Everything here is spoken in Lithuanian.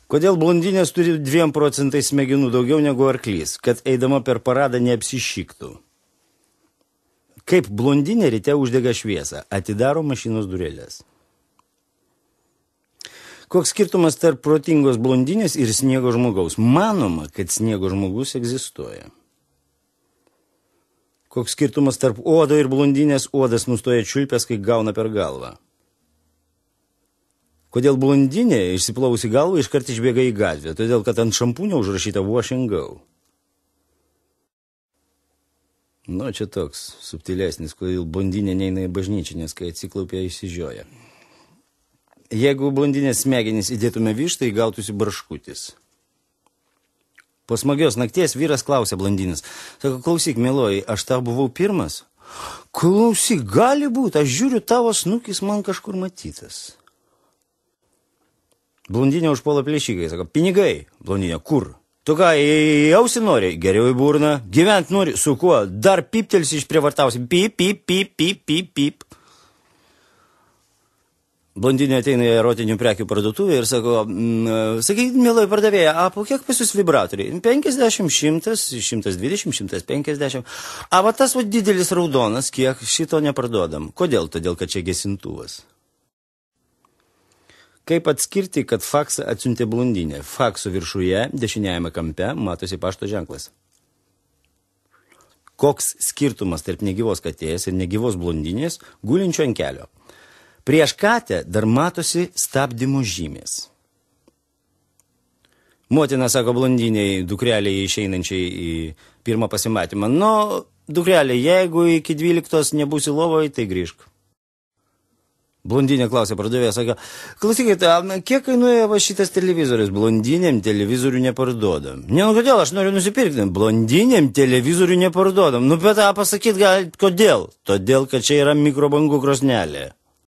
Kodėl blondinės turi 2% smegenų daugiau negu arklys, kad eidama per paradą neapsišiktų? Kaip blondinė ryte uždega šviesą, atidaro mašinos durelės. Koks skirtumas tarp protingos blondinės ir sniego žmogaus? Manoma, kad sniego žmogus egzistuoja. Koks skirtumas tarp uodo ir blondinės? Uodas nustoja čiulpęs, kai gauna per galvą. Kodėl blondinė, išsiplavusi galvą, iškart išbėga į gatvę? Todėl, kad ant šampūnio užrašyta wash and go. Nu, čia toks subtilesnis, kodėl blondinė neina į bažnyčią, nes kai atsiklaupia, išsižioja. Jeigu blondinės smegenys įdėtume vištą, gautųsi barškutis. Po smagios nakties vyras klausė blondinės. Sako, klausyk, mieloji, aš tau buvau pirmas? Klausyk, gali būti, aš žiūriu, tavo snukis man kažkur matytas. Blondinė užpuola plėšikai, sako, pinigai. Blondinė, kur? Tu ką, į ausį nori? Geriau į burną. Gyvent nori? Su kuo? Dar piptelsi išprievartausi. Pip, pip, pip, pip, pip, pip. Blondinė ateina į erotinių prekių parduotuvę ir sako, sakykit, mielai pardavėja, a po kiek pas jūs vibratoriai? 50, 100, 120, 150. A va tas va didelis raudonas, kiek šito neparduodam. Kodėl? Todėl, kad čia gesintuvas. Kaip atskirti, kad faksą atsiuntė blondinė? Fakso viršuje, dešiniajame kampe, matosi pašto ženklas. Koks skirtumas tarp negyvos katės ir negyvos blondinės gulinčio ant kelio? Prieš katę dar matosi stabdymo žymės. Motina sako blondiniai, dukreliai išeinančiai į pirmą pasimatymą. Nu, dukreliai, jeigu iki 12 nebūsi lovoje, tai grįžk. Blondinė klausė pardavėja, sako, klausykit, kiek kainuoja va šitas televizorius? Blondinėm televizorių neparduodam. Ne, nu kodėl, aš noriu nusipirkti. Blondinėm televizorių neparduodam. Nu, bet pasakyt gal, kodėl? Todėl, kad čia yra mikrobangų krosnelė.